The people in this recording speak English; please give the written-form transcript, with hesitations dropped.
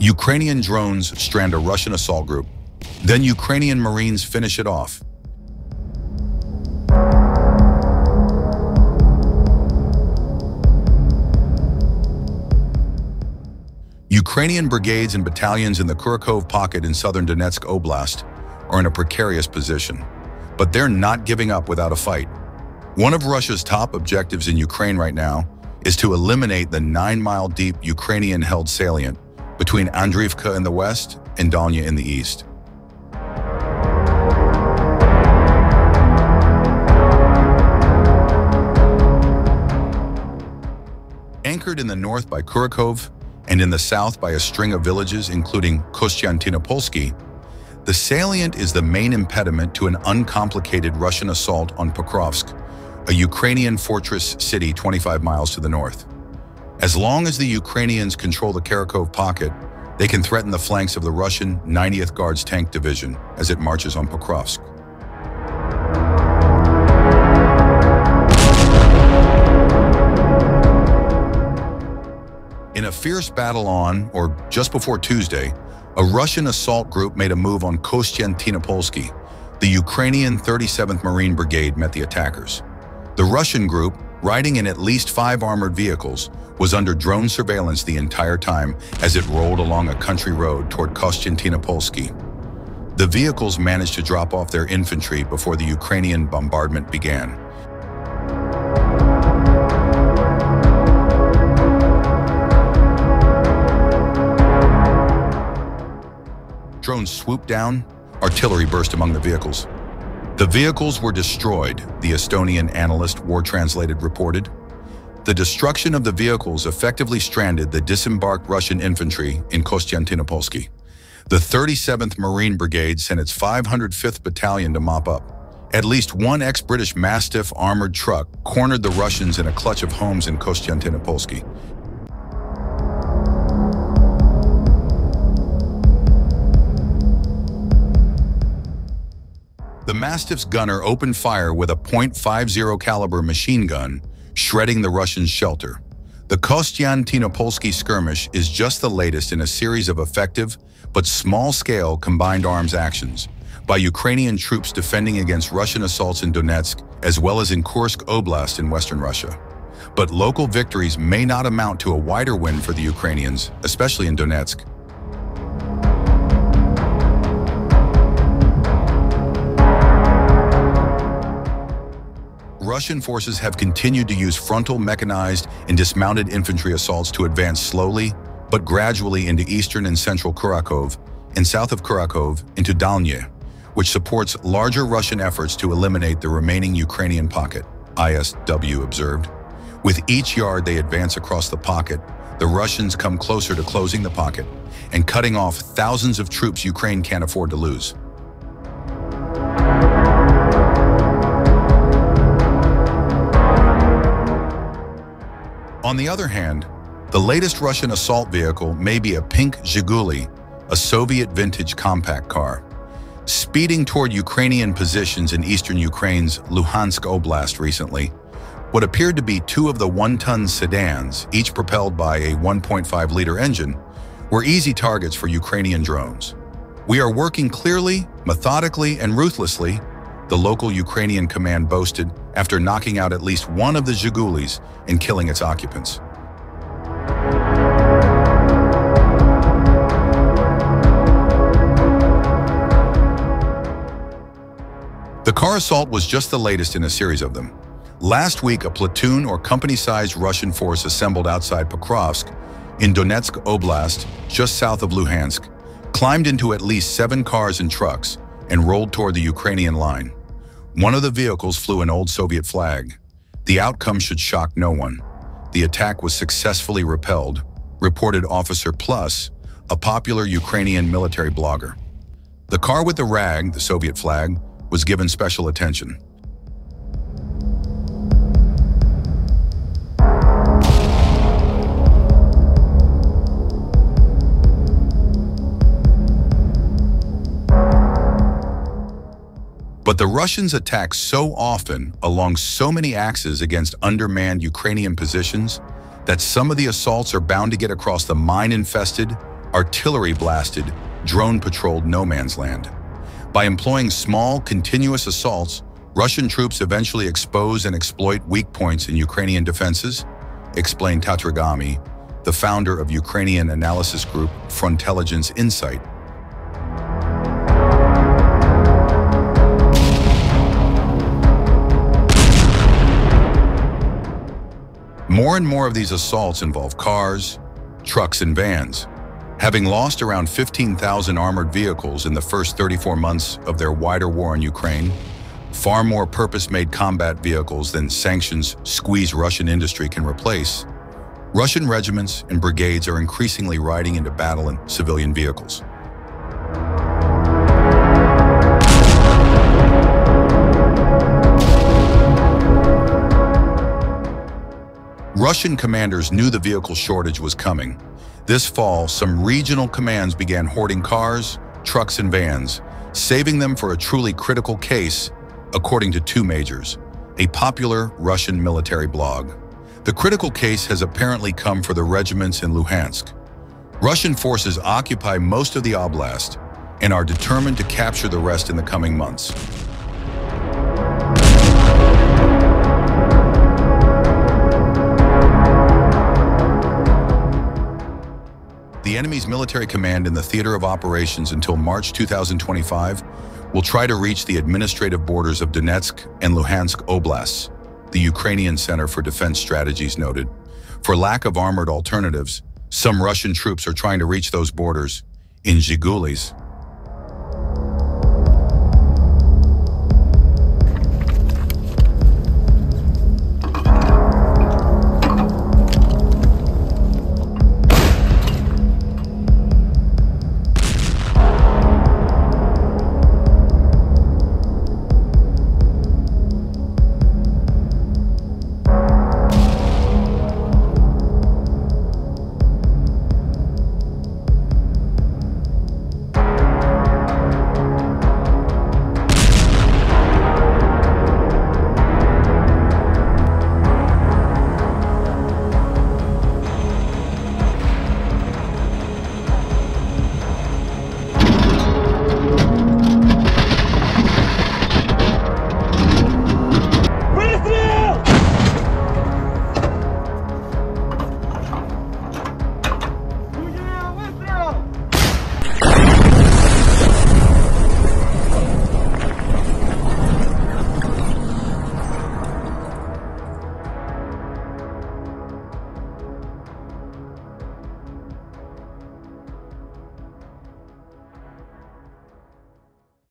Ukrainian drones strand a Russian assault group. Then Ukrainian Marines finish it off. Ukrainian brigades and battalions in the Kurakhove pocket in southern Donetsk Oblast are in a precarious position, but they're not giving up without a fight. One of Russia's top objectives in Ukraine right now is to eliminate the 9-mile-deep Ukrainian-held salient between Andriivka in the west and Dolnya in the east. Anchored in the north by Kurakhove and in the south by a string of villages including Kostyantynopolske, the salient is the main impediment to an uncomplicated Russian assault on Pokrovsk, a Ukrainian fortress city 25 miles to the north. As long as the Ukrainians control the Kurakhove pocket, they can threaten the flanks of the Russian 90th Guards Tank Division as it marches on Pokrovsk. In a fierce battle on, or just before Tuesday, a Russian assault group made a move on Kostyantynopolske. The Ukrainian 37th Marine Brigade met the attackers. The Russian group, riding in at least 5 armored vehicles, was under drone surveillance the entire time as it rolled along a country road toward Kostyantynopolske. The vehicles managed to drop off their infantry before the Ukrainian bombardment began. Drones swooped down, artillery burst among the vehicles. The vehicles were destroyed, the Estonian analyst War Translated reported. The destruction of the vehicles effectively stranded the disembarked Russian infantry in Kostyantynopolske. The 37th Marine Brigade sent its 505th Battalion to mop up. At least one ex-British Mastiff armored truck cornered the Russians in a clutch of homes in Kostyantynopolske. The Mastiff's gunner opened fire with a .50 caliber machine gun, shredding the Russians' shelter. The Kostyantynopolske skirmish is just the latest in a series of effective but small-scale combined arms actions by Ukrainian troops defending against Russian assaults in Donetsk as well as in Kursk Oblast in western Russia. But local victories may not amount to a wider win for the Ukrainians, especially in Donetsk. Russian forces have continued to use frontal mechanized and dismounted infantry assaults to advance slowly but gradually into eastern and central Kurakhove and south of Kurakhove into Dolnya, which supports larger Russian efforts to eliminate the remaining Ukrainian pocket, ISW observed. With each yard they advance across the pocket, the Russians come closer to closing the pocket and cutting off thousands of troops Ukraine can't afford to lose. On the other hand, the latest Russian assault vehicle may be a pink Zhiguli, a Soviet vintage compact car. Speeding toward Ukrainian positions in eastern Ukraine's Luhansk Oblast recently, what appeared to be 2 of the 1-ton sedans, each propelled by a 1.5-liter engine, were easy targets for Ukrainian drones. "We are working clearly, methodically, and ruthlessly," the local Ukrainian command boasted after knocking out at least one of the Zhigulis and killing its occupants. The car assault was just the latest in a series of them. Last week, a platoon or company-sized Russian force assembled outside Pokrovsk in Donetsk Oblast, just south of Luhansk, climbed into at least 7 cars and trucks and rolled toward the Ukrainian line. One of the vehicles flew an old Soviet flag. The outcome should shock no one. The attack was successfully repelled, reported Officer Plus, a popular Ukrainian military blogger. The car with the rag, the Soviet flag, was given special attention. But the Russians attack so often along so many axes against undermanned Ukrainian positions that some of the assaults are bound to get across the mine-infested, artillery-blasted, drone-patrolled no man's land. By employing small, continuous assaults, Russian troops eventually expose and exploit weak points in Ukrainian defenses, explained Tatragami, the founder of Ukrainian analysis group Frontelligence Insight. More and more of these assaults involve cars, trucks, and vans. Having lost around 15,000 armored vehicles in the first 34 months of their wider war in Ukraine, far more purpose-made combat vehicles than sanctions squeeze Russian industry can replace, Russian regiments and brigades are increasingly riding into battle in civilian vehicles. Russian commanders knew the vehicle shortage was coming. This fall, some regional commands began hoarding cars, trucks, and vans, saving them for a truly critical case, according to two majors, a popular Russian military blog. The critical case has apparently come for the regiments in Luhansk. Russian forces occupy most of the Oblast and are determined to capture the rest in the coming months. The enemy's military command in the theater of operations until March 2025 will try to reach the administrative borders of Donetsk and Luhansk Oblasts, the Ukrainian Center for Defense Strategies noted. For lack of armored alternatives, some Russian troops are trying to reach those borders in Zhigulis,